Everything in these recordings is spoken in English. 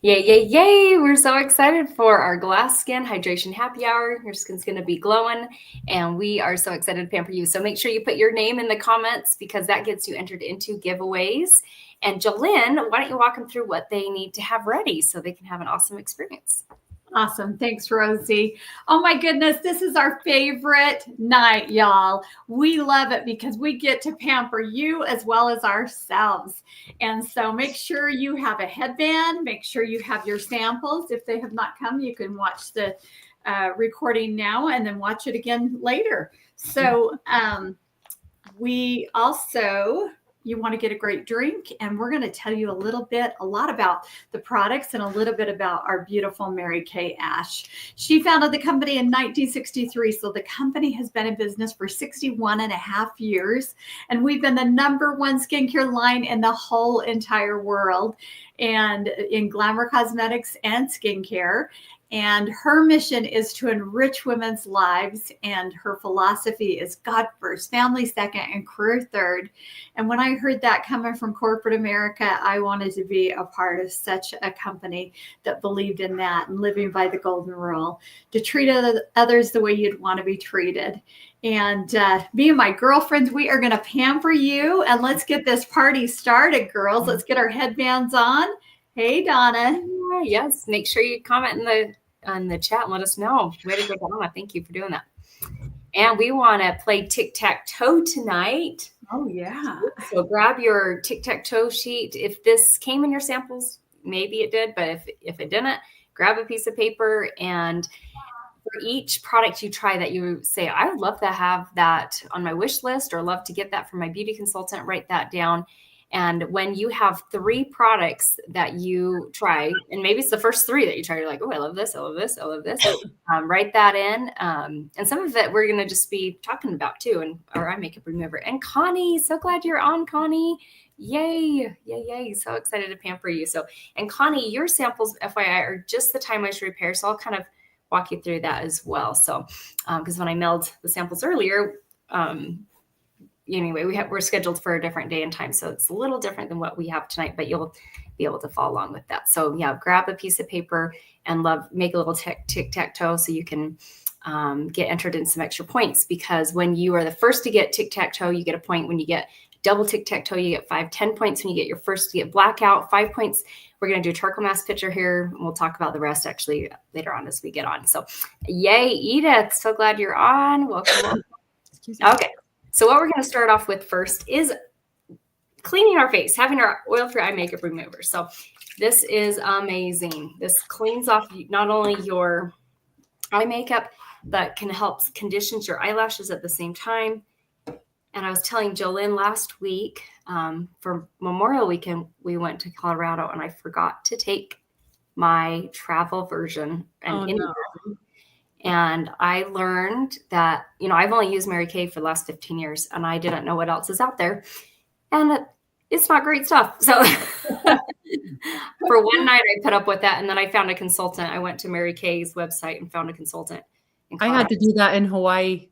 Yay, yay, yay. We're so excited for our Glass Skin Hydration Happy Hour. Your skin's going to be glowing, and we are so excited to pamper you. So make sure you put your name in the comments because that gets you entered into giveaways. And Jolynn, why don't you walk them through what they need to have ready so they can have an awesome experience? Awesome. Thanks, Rosie. Oh my goodness, this is our favorite night, y'all. We love it because we get to pamper you as well as ourselves. And so make sure you have a headband, make sure you have your samples. If they have not come, you can watch the recording now and then watch it again later. So we also you want to get a great drink, and we're going to tell you a lot about the products and a little bit about our beautiful Mary Kay Ash. She founded the company in 1963, so the company has been in business for 61 and a half years, and we've been the #1 skincare line in the whole entire world, and in glamour cosmetics and skincare. And her mission is to enrich women's lives. And her philosophy is God first, family second, and career third. And when I heard that coming from corporate America, I wanted to be a part of such a company that believed in that and living by the golden rule to treat others the way you'd want to be treated. And me and my girlfriends, we are going to pamper you. And let's get this party started, girls. Let's get our headbands on. Hey, Donna. Yes, make sure you comment in the chat and let us know. Way to go, Donna. Thank you for doing that. And we want to play tic-tac-toe tonight. Oh, yeah. So grab your tic-tac-toe sheet. If this came in your samples, maybe it did, but if it didn't, grab a piece of paper, and for each product you try that you say, I would love to have that on my wish list or love to get that from my beauty consultant, write that down. And when you have 3 products that you try, and maybe it's the first 3 that you try, you're like, oh, I love this, I love this, I love this. Write that in. And some of it we're going to just be talking about too, and our eye makeup remover. And Connie, so glad you're on, Connie. Yay, yay, yay. So excited to pamper you. So, and Connie, your samples, FYI, are just the Time Moisture Repair. So I'll kind of walk you through that as well. So, because when I mailed the samples earlier, anyway, we're scheduled for a different day and time, so it's a little different than what we have tonight, but you'll be able to follow along with that. So yeah, grab a piece of paper and make a little tic-tac-toe so you can get entered in some extra points, because when you are the first to get tic-tac-toe, you get a point. When you get double tic-tac-toe, you get 5, 10 points. When you get your first to get blackout, 5 points. We're going to do a charcoal mask picture here. We'll talk about the rest actually later on as we get on. So yay, Edith, so glad you're on. Welcome. Okay. So what we're going to start off with first is cleaning our face, having our oil-free eye makeup remover. So this is amazing. This cleans off not only your eye makeup, but can help conditions your eyelashes at the same time. And I was telling Jolynn last week, for Memorial Weekend, we went to Colorado, and I forgot to take my travel version and I learned that, I've only used Mary Kay for the last 15 years, and I didn't know what else is out there. And it's not great stuff. So for one night, I put up with that. And then I found a consultant. I went to Mary Kay's website and found a consultant. I had to do that in Hawaii.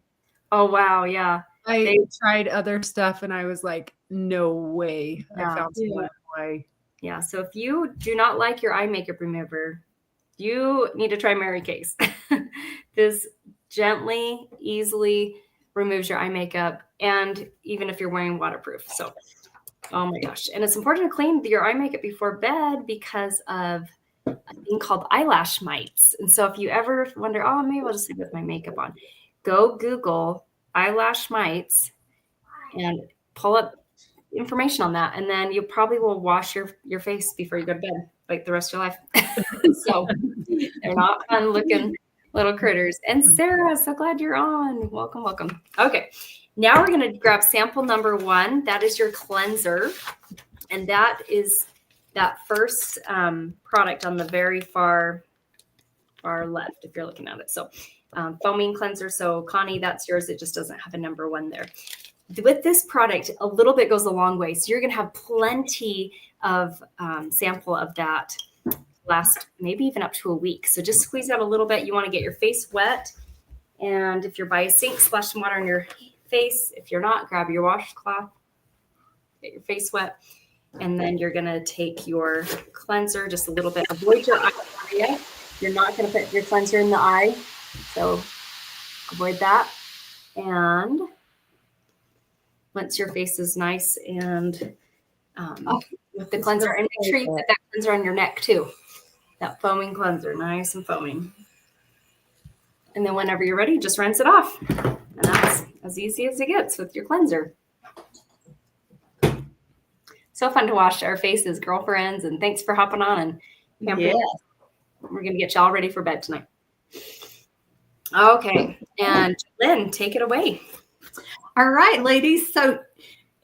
Oh, wow. Yeah. I tried other stuff, and I was like, no way. Yeah. I found someone in Hawaii. Yeah. So if you do not like your eye makeup remover, you need to try Mary Kay's. This gently, easily removes your eye makeup, and even if you're wearing waterproof. So, oh my gosh. And it's important to clean your eye makeup before bed because of a thing called eyelash mites. And so if you ever wonder, oh, maybe I'll just sleep with my makeup on, go Google eyelash mites and pull up information on that. And then you probably will wash your face before you go to bed, like the rest of your life. So they're not fun looking little critters. And Sarah, so glad you're on. Welcome, welcome. Okay, now we're going to grab sample number 1. That is your cleanser. And that is that first product on the very far left, if you're looking at it. So foaming cleanser. So Connie, that's yours. It just doesn't have a number 1 there. With this product, a little bit goes a long way. So you're going to have plenty of sample of that last maybe even up to a week. So just squeeze out a little bit. You want to get your face wet. And if you're by a sink, splash some water on your face. If you're not, grab your washcloth, get your face wet. And then you're going to take your cleanser just a little bit. Avoid your eye area. You're not going to put your cleanser in the eye. So avoid that. And once your face is nice and with the cleanser, and make sure you put that cleanser on your neck too. That foaming cleanser, nice and foaming. And then whenever you're ready, just rinse it off. And that's as easy as it gets with your cleanser. So fun to wash our faces, girlfriends, and thanks for hopping on and pampering. Yes. We're going to get y'all ready for bed tonight. Okay. And Lynn, take it away. All right, ladies. So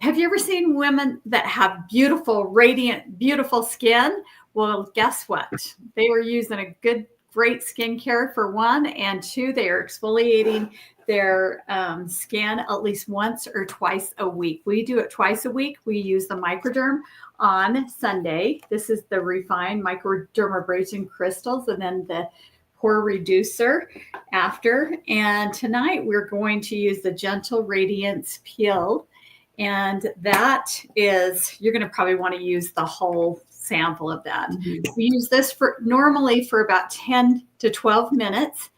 have you ever seen women that have beautiful, radiant, beautiful skin? Well, guess what? They are using a great skincare for one, and two, they are exfoliating their skin at least once or twice a week. We do it twice a week. We use the Microderm on Sunday. This is the refined microdermabrasion crystals, and then the pore reducer after. And tonight we're going to use the Gentle Radiance Peel. And that is, you're going to probably want to use the whole sample of that. Mm-hmm. We use this normally for about 10 to 12 minutes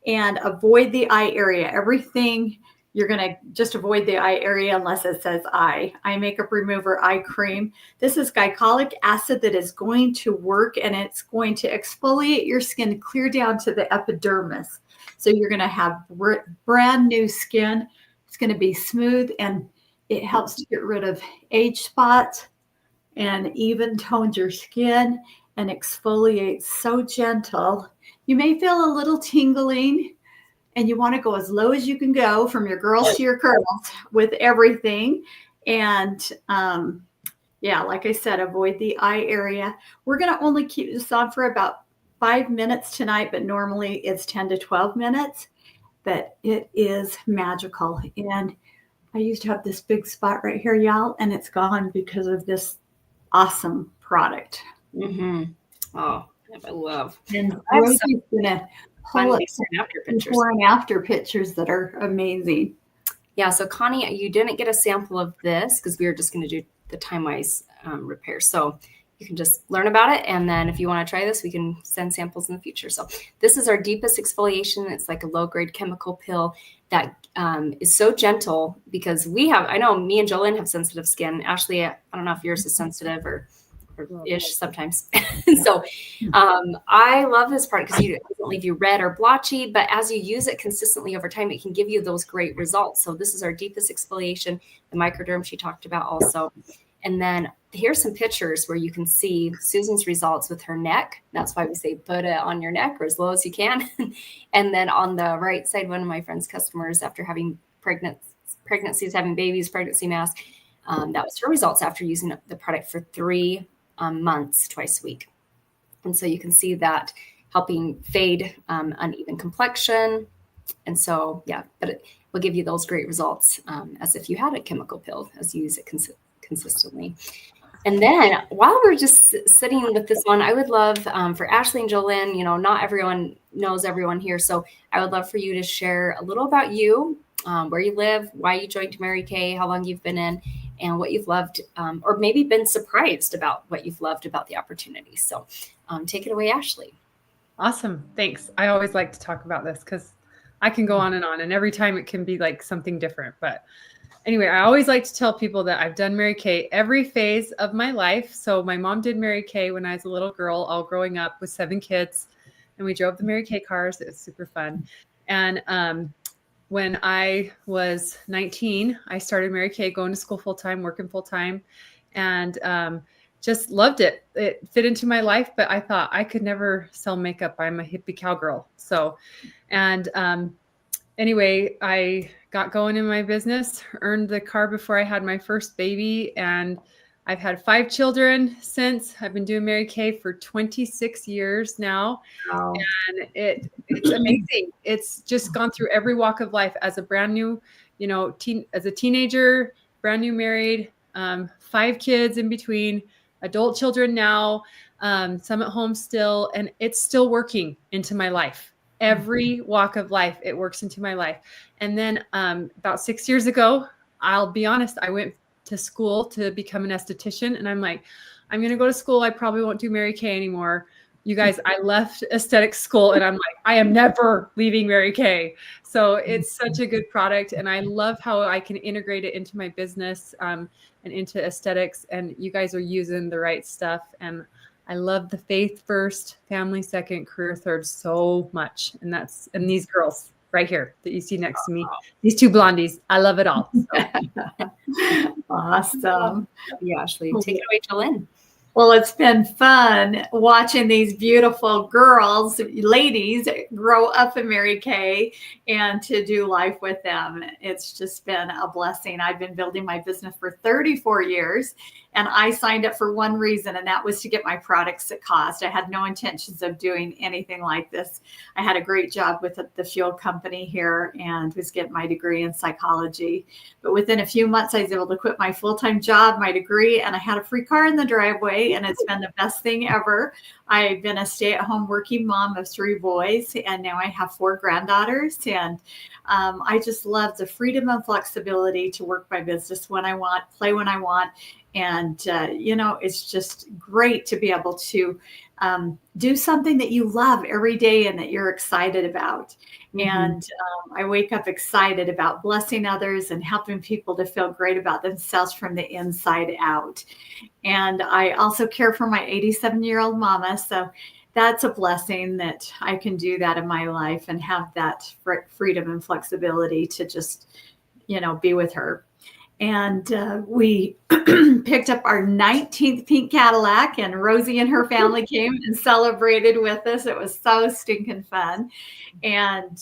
and avoid the eye area. Everything, you're going to just avoid the eye area unless it says eye makeup remover, eye cream. This is glycolic acid that is going to work, and it's going to exfoliate your skin clear down to the epidermis. So you're going to have brand new skin. It's going to be smooth, and it helps to get rid of age spots and even tones your skin and exfoliates so gentle. You may feel a little tingling, and you want to go as low as you can go from your girls to your curls with everything. And like I said, avoid the eye area. We're going to only keep this on for about 5 minutes tonight, but normally it's 10 to 12 minutes. But it is magical. And I used to have this big spot right here, y'all, and it's gone because of this awesome product. Mm-hmm. Oh, I love. And Rosie's gonna pull up before and after pictures that are amazing. Yeah. So Connie, you didn't get a sample of this because we were just going to do the time-wise repair. So you can just learn about it. And then if you want to try this, we can send samples in the future. So this is our deepest exfoliation. It's like a low-grade chemical pill that is so gentle because I know me and Jolynn have sensitive skin. Ashley, I don't know if yours is sensitive or ish sometimes. So I love this product because it doesn't leave you red or blotchy, but as you use it consistently over time, it can give you those great results. So this is our deepest exfoliation, the Microderm she talked about also. And then here's some pictures where you can see Susan's results with her neck. That's why we say put it on your neck or as low as you can. And then on the right side, one of my friend's customers, after having pregnancies, having babies, pregnancy mask, that was her results after using the product for 3 months, twice a week. And so you can see that helping fade uneven complexion. And so, but it will give you those great results as if you had a chemical pill as you use it consistently. And then while we're just sitting with this one, I would love for Ashley and Jolynn, not everyone knows everyone here. So I would love for you to share a little about you, where you live, why you joined Mary Kay, how long you've been in, and what you've loved, or maybe been surprised about what you've loved about the opportunity. So take it away, Ashley. Awesome. Thanks. I always like to talk about this because I can go on, and every time it can be like something different. But anyway, I always like to tell people that I've done Mary Kay every phase of my life. So my mom did Mary Kay when I was a little girl, all growing up with 7 kids, and we drove the Mary Kay cars. It was super fun. And when I was 19, I started Mary Kay, going to school full-time, working full-time, and just loved it. It fit into my life, but I thought I could never sell makeup. I'm a hippie cowgirl. So, and anyway, I got going in my business, earned the car before I had my first baby, and I've had 5 children since. I've been doing Mary Kay for 26 years now. Wow. And it's amazing. It's just gone through every walk of life as a brand new, as a teenager, brand new married, 5 kids in between, adult children now, some at home still, and it's still working into my life. Every walk of life, it works into my life. And then about 6 years ago, I'll be honest, I went to school to become an esthetician. And I'm like, I'm going to go to school. I probably won't do Mary Kay anymore. You guys, I left aesthetic school and I'm like, I am never leaving Mary Kay. So it's such a good product. And I love how I can integrate it into my business and into aesthetics. And you guys are using the right stuff. And I love the faith first, family second, career third so much. And these girls right here that you see next to me, these two blondies, I love it all. So. Awesome. Yeah, Ashley, take it away, Jolene. Well, it's been fun watching these beautiful girls, ladies, grow up in Mary Kay and to do life with them. It's just been a blessing. I've been building my business for 34 years, and I signed up for one reason, and that was to get my products at cost. I had no intentions of doing anything like this. I had a great job with the fuel company here and was getting my degree in psychology. But within a few months, I was able to quit my full-time job, my degree, and I had a free car in the driveway. And it's been the best thing ever. I've been a stay-at-home working mom of 3 boys, and now I have 4 granddaughters. And I just love the freedom and flexibility to work my business when I want, play when I want. And, it's just great to be able to do something that you love every day and that you're excited about. Mm-hmm. And I wake up excited about blessing others and helping people to feel great about themselves from the inside out. And I also care for my 87-year-old mama. So that's a blessing that I can do that in my life and have that freedom and flexibility to just, be with her. And we picked up our 19th pink Cadillac, and Rosie and her family came and celebrated with us. It was so stinking fun. And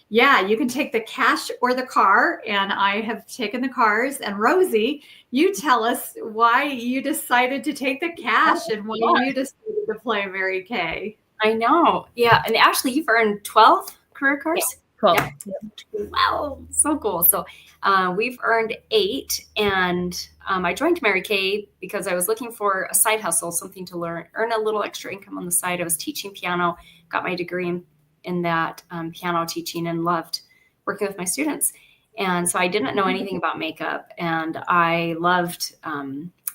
you can take the cash or the car. And I have taken the cars. And Rosie, you tell us why you decided to take the cash and why you decided to play Mary Kay. I know. Yeah. And Ashley, you've earned 12 career cars? Yeah. Cool. Yeah. Wow, so cool. So we've earned 8, and I joined Mary Kay because I was looking for a side hustle, something to earn a little extra income on the side. I was teaching piano, got my degree in that piano teaching, and loved working with my students. And so I didn't know anything about makeup, and I loved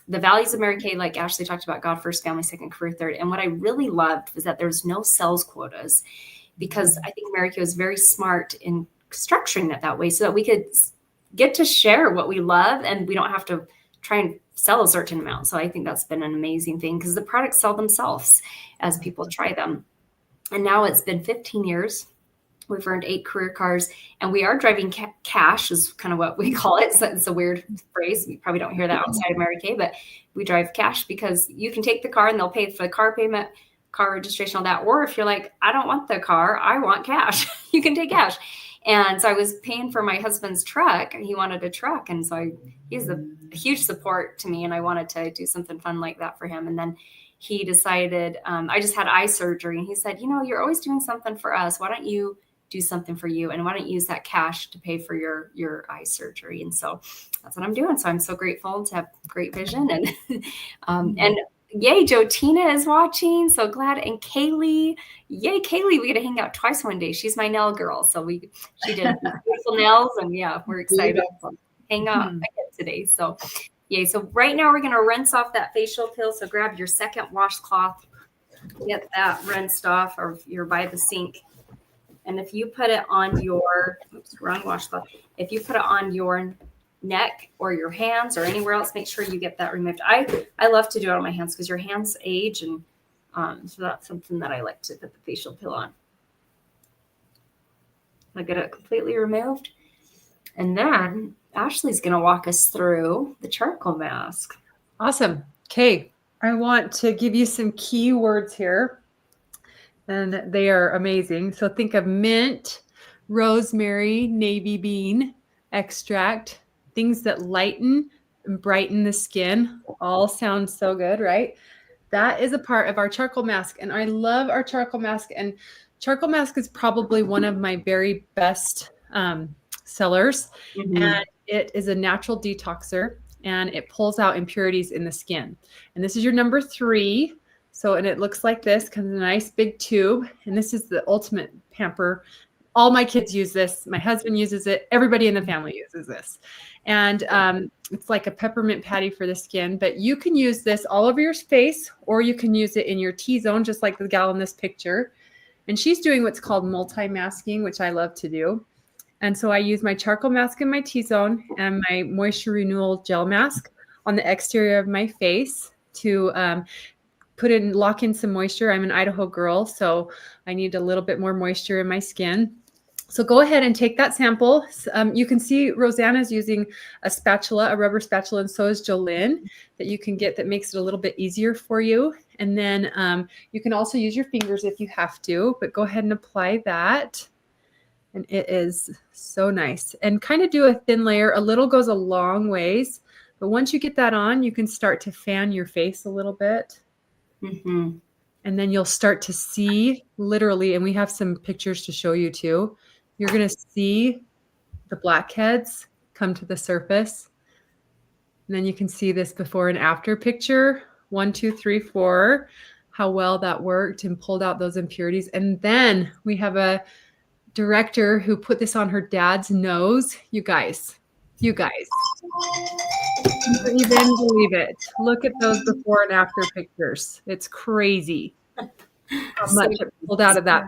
the values of Mary Kay, like Ashley talked about, God first, family second, career third. And what I really loved was that there's no sales quotas, because I think Mary Kay was very smart in structuring it that way so that we could get to share what we love and we don't have to try and sell a certain amount. So I think that's been an amazing thing because the products sell themselves as people try them. And now it's been 15 years. We've earned 8 career cars, and we are driving cash is kind of what we call it. So it's a weird phrase. We probably don't hear that outside of Mary Kay, but we drive cash because you can take the car and they'll pay for the car payment, car registration, all that. Or if you're like, I don't want the car, I want cash, you can take cash. And so I was paying for my husband's truck. He wanted a truck. And so he's a huge support to me. And I wanted to do something fun like that for him. And then he decided, I just had eye surgery. And he said, you're always doing something for us. Why don't you do something for you? And why don't you use that cash to pay for your eye surgery? And so that's what I'm doing. So I'm so grateful to have great vision. And yay, Joe Tina is watching. So glad. And Kaylee, yay, Kaylee, we get to hang out twice one day. She's my nail girl. So she did beautiful nails, and we're excited to hang out again today. So yay. So right now we're going to rinse off that facial peel. So grab your second washcloth, get that rinsed off, or you're by the sink. And if you put it on wrong washcloth. If you put it on your neck or your hands or anywhere else, make sure you get that removed. I love to do it on my hands because your hands age, and so that's something that I like to put the facial peel on. I get it completely removed, and then Ashley's going to walk us through the charcoal mask. Awesome. Okay, I want to give you some key words here, and they are amazing. So think of mint, rosemary, navy bean extract. Things that lighten and brighten the skin. All sound so good, right? That is a part of our charcoal mask. And I love our charcoal mask. And charcoal mask is probably one of my very best sellers. Mm-hmm. And it is a natural detoxer, and it pulls out impurities in the skin. And this is your number 3. So, and it looks like this, comes in a nice big tube. And this is the ultimate pamper all my kids use this. My husband uses it. Everybody in the family uses this. And it's like a peppermint patty for the skin, but you can use this all over your face, or you can use it in your T-zone, just like the gal in this picture. And she's doing what's called multi-masking, which I love to do. And so I use my charcoal mask in my T-zone and my moisture renewal gel mask on the exterior of my face to lock in some moisture. I'm an Idaho girl, so I need a little bit more moisture in my skin. So go ahead and take that sample. You can see Rosanna's using a spatula, a rubber spatula, and so is Jolynn, that you can get that makes it a little bit easier for you. And then you can also use your fingers if you have to, but go ahead and apply that. And it is so nice. And kind of do a thin layer. A little goes a long ways. But once you get that on, you can start to fan your face a little bit. Mm-hmm. And then you'll start to see literally, and we have some pictures to show you too. You're going to see the blackheads come to the surface. And then you can see this before and after picture. 1, 2, 3, 4, how well that worked and pulled out those impurities. And then we have a director who put this on her dad's nose. You guys, you can't even believe it. Look at those before and after pictures. It's crazy how much it pulled out of that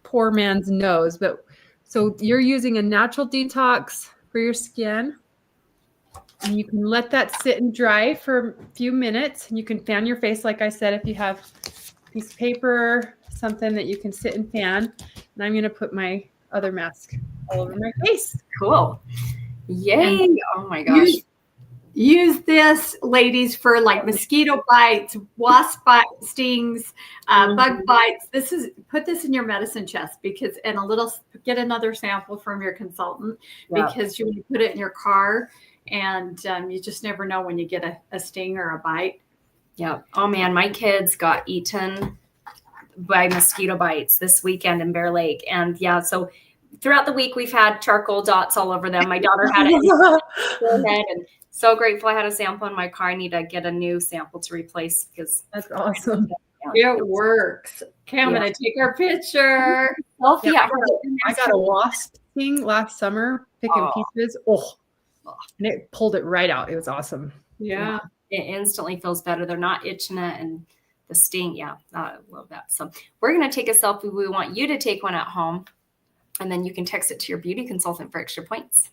poor man's nose. But so you're using a natural detox for your skin, and you can let that sit and dry for a few minutes, and you can fan your face. Like I said, if you have a piece of paper, something that you can sit and fan. And I'm going to put my other mask all over my face. Cool. Yay. And oh my gosh. Use this, ladies, for like mosquito bites, wasp stings, bug bites. Put this in your medicine chest get another sample from your consultant, because you put it in your car, and you just never know when you get a sting or a bite. Yeah. Oh man, my kids got eaten by mosquito bites this weekend in Bear Lake. And yeah, so throughout the week we've had charcoal dots all over them. My daughter had it in her head, and so grateful I had a sample in my car. I need to get a new sample to replace, because that's awesome. It works. Okay, I'm going to take our picture. Selfie. Yeah, I got a wasp sting last summer picking pieces. And it pulled it right out. It was awesome. Yeah. It instantly feels better. They're not itching it, and the sting. Yeah, I love that. So we're going to take a selfie. We want you to take one at home, and then you can text it to your beauty consultant for extra points.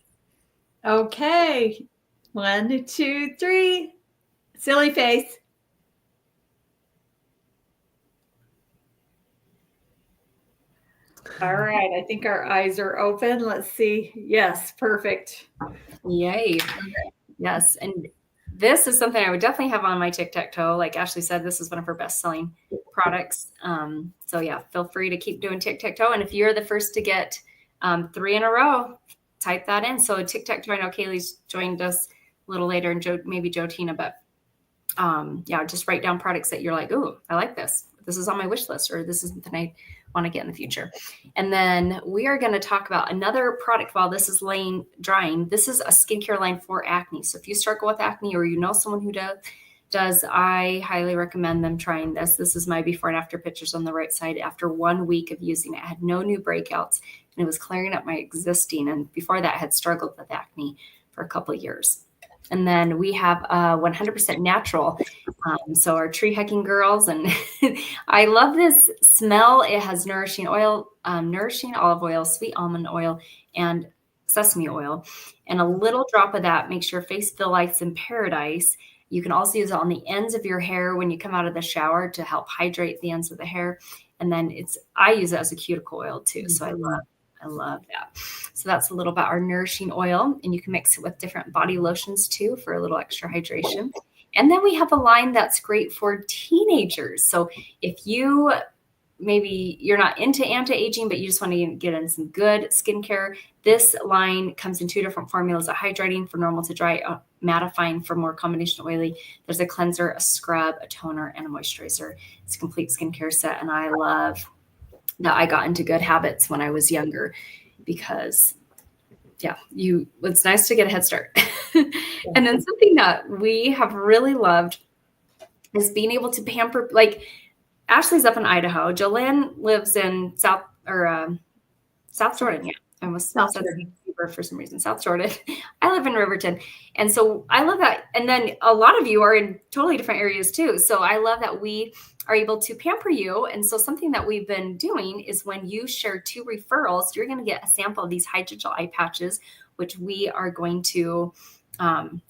Okay. 1, 2, 3. Silly face. All right. I think our eyes are open. Let's see. Yes. Perfect. Yay. Yes. And this is something I would definitely have on my tic-tac-toe. Like Ashley said, this is one of her best-selling products. So yeah, feel free to keep doing tic-tac-toe. And if you're the first to get 3 in a row, type that in. So tic-tac-toe, I know Kaylee's joined us a little later, and maybe Joe Tina, but yeah, just write down products that you're like, ooh, I like this. This is on my wish list, or this is something I want to get in the future. And then we are going to talk about another product while this is laying drying. This is a skincare line for acne. So if you struggle with acne, or you know someone who does, I highly recommend them trying this. This is my before and after pictures on the right side. After 1 week of using it, I had no new breakouts, and it was clearing up my existing. And before that, I had struggled with acne for a couple of years. And then we have 100% natural. So our tree hiking girls, and I love this smell. It has nourishing oil, nourishing olive oil, sweet almond oil, and sesame oil. And a little drop of that makes your face feel like it's in paradise. You can also use it on the ends of your hair when you come out of the shower to help hydrate the ends of the hair. And then I use it as a cuticle oil too. So I love that. So that's a little about our nourishing oil, and you can mix it with different body lotions too for a little extra hydration. And then we have a line that's great for teenagers. So if maybe you're not into anti-aging, but you just want to get in some good skincare, this line comes in 2 different formulas: a hydrating for normal to dry, mattifying for more combination oily. There's a cleanser, a scrub, a toner, and a moisturizer. It's a complete skincare set. And I love that I got into good habits when I was younger, because it's nice to get a head start. And then something that we have really loved is being able to pamper, like Ashley's up in Idaho. Jolynn lives in South Jordan. Yeah. I almost South said Jordan. for some reason. South Jordan. I live in Riverton. And so I love that. And then a lot of you are in totally different areas too. So I love that we are able to pamper you. And so something that we've been doing is when you share 2 referrals, you're going to get a sample of these hydrogel eye patches, which we are going to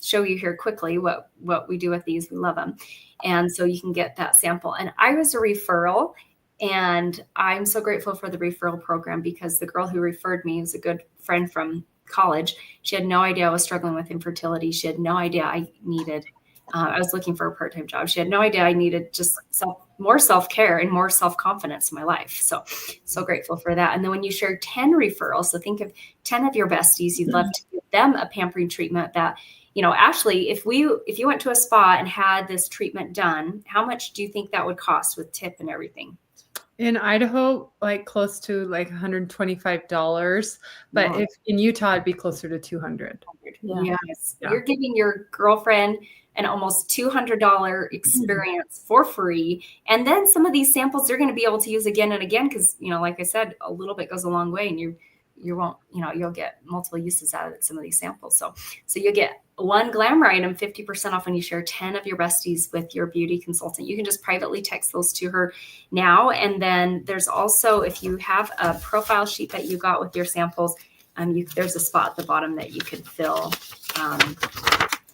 show you here quickly what we do with these. We love them. And so you can get that sample. And I was a referral, and I'm so grateful for the referral program, because the girl who referred me is a good friend from college. She had no idea I was struggling with infertility. She had no idea I needed, I was looking for a part-time job. She had no idea I needed just more self-care and more self-confidence in my life. So grateful for that. And then when you share 10 referrals, so think of 10 of your besties, you'd love to give them a pampering treatment that, Ashley, if you went to a spa and had this treatment done, how much do you think that would cost with tip and everything? In Idaho, like close to like $125, but Wow. if in Utah, it'd be closer to $200. Yeah. Yes. Yeah. You're giving your girlfriend an almost $200 experience for free. And then some of these samples they're going to be able to use again and again, because, like I said, a little bit goes a long way, and you won't, you'll get multiple uses out of some of these samples. So you'll get one glamour item 50% off when you share 10 of your besties with your beauty consultant. You can just privately text those to her now. And then there's also, if you have a profile sheet that you got with your samples, there's a spot at the bottom that you could fill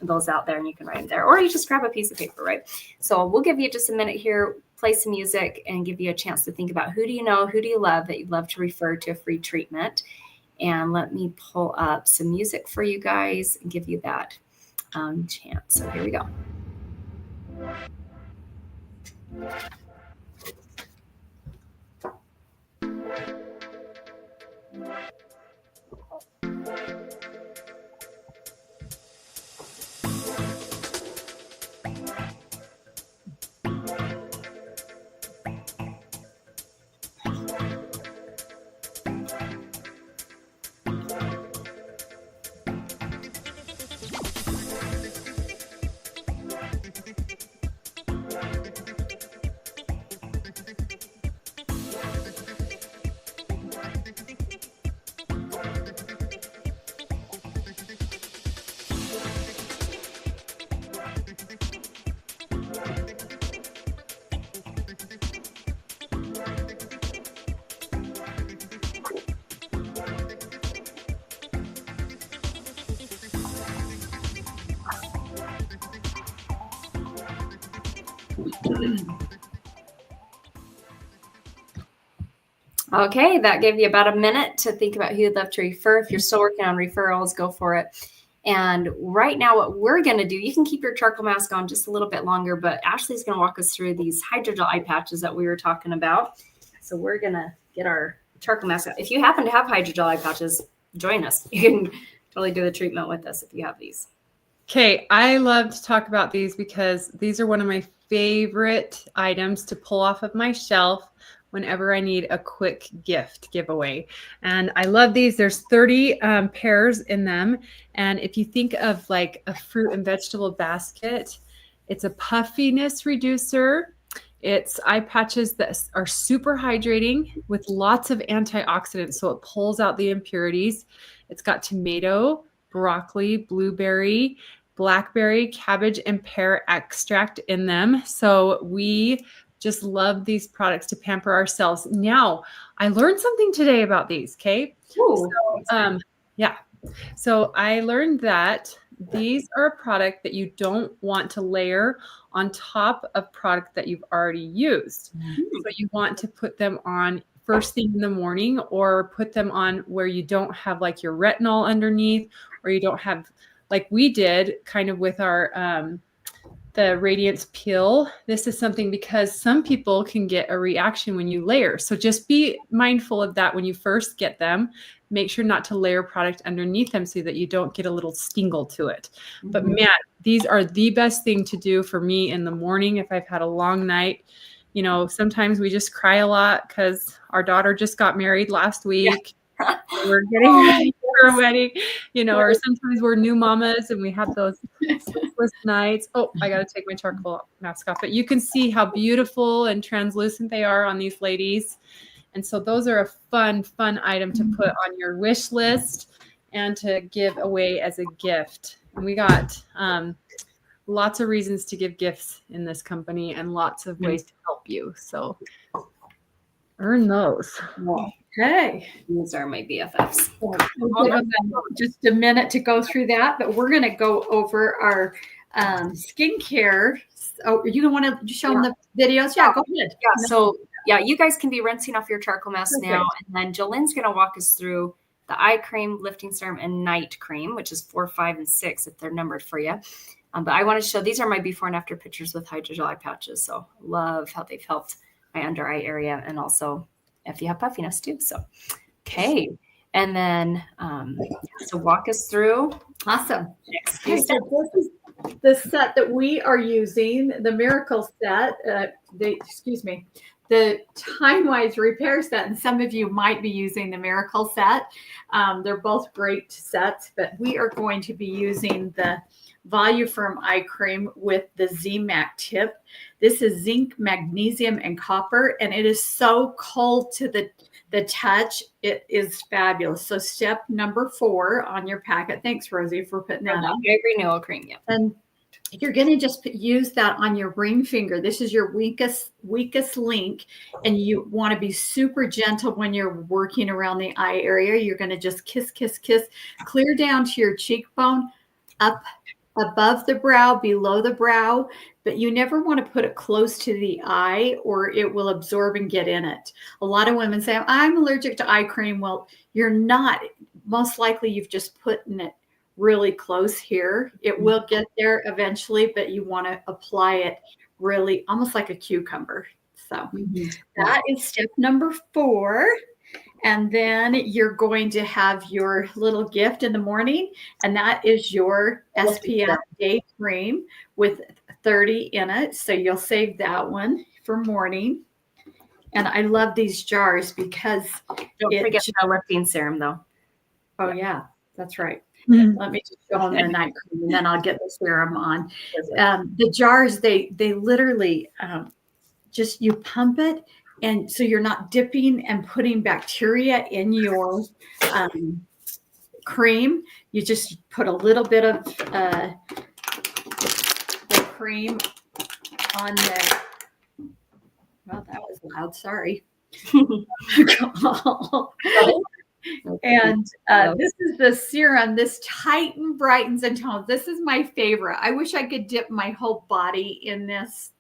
those out there, and you can write them there, or you just grab a piece of paper, right? So we'll give you just a minute here, play some music, and give you a chance to think about who do you know, who do you love that you'd love to refer to a free treatment. And let me pull up some music for you guys and give you that chance. So here we go. Okay, that gave you about a minute to think about who you'd love to refer. If you're still working on referrals, go for it. And right now, what we're going to do, you can keep your charcoal mask on just a little bit longer, but Ashley's going to walk us through these hydrogel eye patches that we were talking about. So we're going to get our charcoal mask out. If you happen to have hydrogel eye patches, join us. You can totally do the treatment with us if you have these. Okay, I love to talk about these because these are one of my favorite items to pull off of my shelf whenever I need a quick gift giveaway. And I love these. There's 30 pairs in them. And if you think of like a fruit and vegetable basket, it's a puffiness reducer. It's eye patches that are super hydrating with lots of antioxidants. So it pulls out the impurities. It's got tomato, broccoli, blueberry, blackberry, cabbage, and pear extract in them. So we just love these products to pamper ourselves. Now, I learned something today about these, okay? So I learned that these are a product that you don't want to layer on top of product that you've already used. So you want to put them on first thing in the morning, or put them on where you don't have like your retinol underneath, or you don't have, like we did kind of with our the Radiance Peel. This is something because some people can get a reaction when you layer. So just be mindful of that when you first get them. Make sure not to layer product underneath them so that you don't get a little stingle to it. But man, these are the best thing to do for me in the morning if I've had a long night. You know, sometimes we just cry a lot because our daughter just got married last week. Yeah. We're getting ready for a wedding, you know, or sometimes we're new mamas and we have those sleepless nights. Oh, I got to take my charcoal mask off. But you can see how beautiful and translucent they are on these ladies. And so those are a fun item to put on your wish list and to give away as a gift. And we got lots of reasons to give gifts in this company and lots of ways to help you. So earn those. Okay. These are my BFFs. We'll give them just a minute to go through that, but we're going to go over our skincare. Oh, you want to show them the videos? Yeah, go ahead. Yeah. So yeah, you guys can be rinsing off your charcoal mask now, and then Jolene's going to walk us through the eye cream, lifting serum, and night cream, which is 4, 5, and 6 if they're numbered for you. But I want to show, these are my before and after pictures with hydrogel eye patches. So love how they've helped my under eye area, and also if you have puffiness too. So, okay. And then, so walk us through. Awesome. Okay, so this is the set that we are using, the Miracle set, the Time-Wise Repair set, and some of you might be using the Miracle set. They're both great sets, but we are going to be using the Voluform Eye Cream with the ZMAC tip. This is zinc, magnesium, and copper, and it is so cold to the touch. It is fabulous. So step number 4 on your packet. Thanks, Rosie, for putting that on. Renewal cream, yeah. And you're going to just use that on your ring finger. This is your weakest link, and you want to be super gentle when you're working around the eye area. You're going to just kiss, kiss, kiss, clear down to your cheekbone, up above the brow, below the brow, but you never want to put it close to the eye or it will absorb and get in it. A lot of women say, I'm allergic to eye cream. Well, you're not. Most likely you've just put it really close here. It will get there eventually, but you want to apply it really almost like a cucumber. So that is step number 4. And then you're going to have your little gift in the morning, and that is your SPF day cream with 30 in it. So you'll save that one for morning. And I love these jars because don't forget the lifting serum though. Oh yeah, that's right. Let me just show them the night cream, and then I'll get the serum on. The jars, they literally just, you pump it. And so you're not dipping and putting bacteria in your cream. You just put a little bit of the cream on there. Well, that was loud. Sorry. And this is the serum. This tightens, brightens, and tones. This is my favorite. I wish I could dip my whole body in this.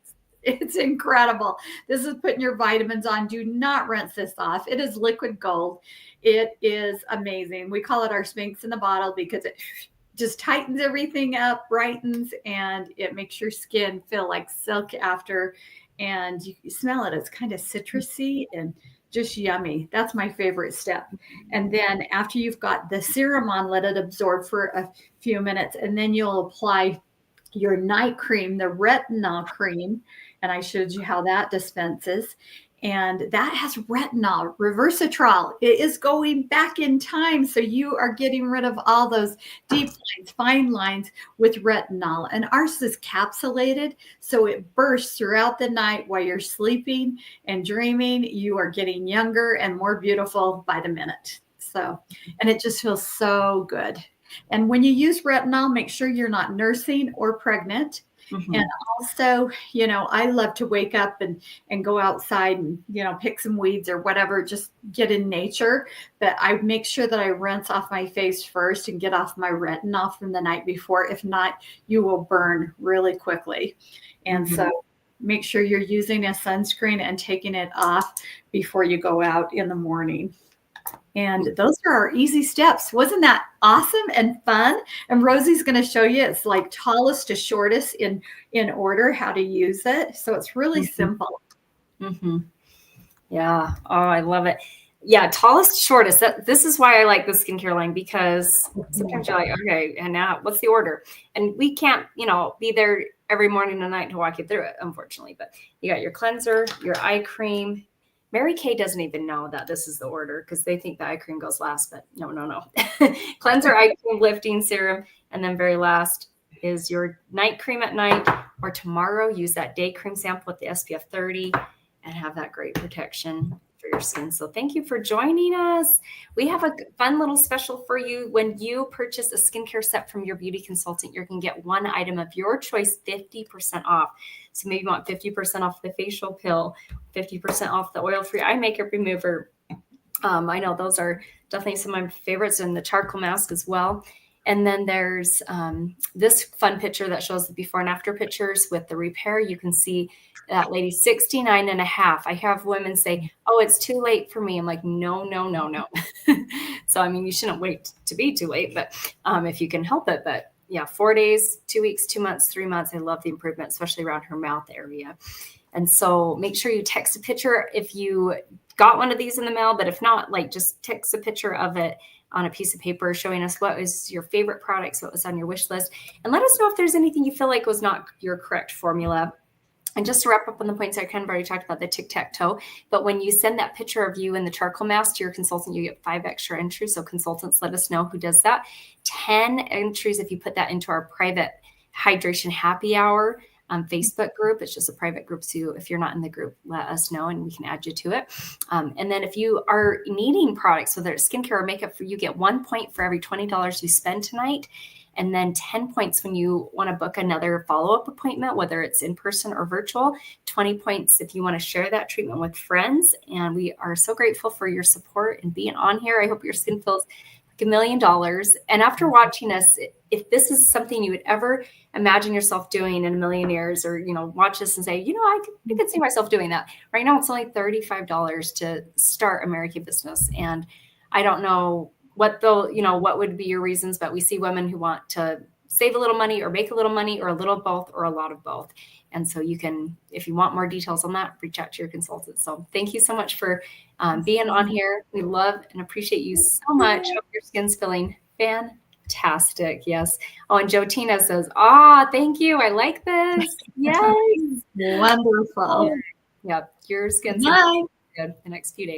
It's incredible. This is putting your vitamins on. Do not rinse this off. It is liquid gold. It is amazing. We call it our Sphinx in the bottle because it just tightens everything up, brightens, and it makes your skin feel like silk after. And you smell it. It's kind of citrusy and just yummy. That's my favorite step. And then after you've got the serum on, let it absorb for a few minutes, and then you'll apply your night cream, the retinol cream. And I showed you how that dispenses. And that has retinol, reversatrol. It is going back in time. So you are getting rid of all those deep lines, fine lines with retinol. And ours is capsulated. So it bursts throughout the night while you're sleeping and dreaming. You are getting younger and more beautiful by the minute. So, and it just feels so good. And when you use retinol, make sure you're not nursing or pregnant. And also, I love to wake up and go outside and, pick some weeds or whatever, just get in nature. But I make sure that I rinse off my face first and get off my retinol from the night before. If not, you will burn really quickly. And so make sure you're using a sunscreen and taking it off before you go out in the morning. And those are our easy steps. Wasn't that awesome and fun? And Rosie's going to show you, it's like tallest to shortest in order how to use it. So it's really simple. Yeah. Oh, I love it. Yeah. Tallest to shortest. This is why I like the skincare line, because sometimes you're like, okay, and now what's the order? And we can't, be there every morning and night to walk you through it, unfortunately. But you got your cleanser, your eye cream. Mary Kay doesn't even know that this is the order because they think the eye cream goes last, but no. Cleanser, eye cream, lifting serum, and then very last is your night cream at night, or tomorrow use that day cream sample with the SPF 30 and have that great protection for your skin. So thank you for joining us. We have a fun little special for you. When you purchase a skincare set from your beauty consultant, you're going to get one item of your choice 50% off. So maybe you want 50% off the facial pill, 50% off the oil-free eye makeup remover. I know those are definitely some of my favorites, and the charcoal mask as well. And then there's this fun picture that shows the before and after pictures with the repair. You can see that lady 69 and a half. I have women say, oh, it's too late for me. I'm like, no, no, no, no. So, I mean, you shouldn't wait to be too late, but if you can help it. But yeah, 4 days, 2 weeks, 2 months, 3 months. I love the improvement, especially around her mouth area. And so make sure you text a picture if you got one of these in the mail, but if not, like just text a picture of it on a piece of paper showing us what was your favorite products, what was on your wish list, and let us know if there's anything you feel like was not your correct formula. And just to wrap up on the points, I kind of already talked about the tic-tac-toe, but when you send that picture of you in the charcoal mask to your consultant, you get 5 extra entries. So consultants, let us know who does that. 10 entries if you put that into our private hydration happy hour Facebook group. It's just a private group. So if you're not in the group, let us know and we can add you to it. And then if you are needing products, whether it's skincare or makeup, you get 1 point for every $20 you spend tonight. And then 10 points when you want to book another follow-up appointment, whether it's in person or virtual. 20 points if you want to share that treatment with friends. And we are so grateful for your support and being on here. I hope your skin feels like $1 million. And after watching us, if this is something you would ever imagine yourself doing in a million years, or, watch this and say, I could see myself doing that. Right now, it's only $35 to start a Mary Kay business. And I don't know what what would be your reasons, but we see women who want to save a little money or make a little money or a little of both or a lot of both. And so you can, if you want more details on that, reach out to your consultant. So thank you so much for being on here. We love and appreciate you so much. Hope your skin's feeling fantastic. Yes. Oh, and Joe Tina says, thank you. I like this. Yes. Wonderful. Yep. Your skin's Bye. good the next few days.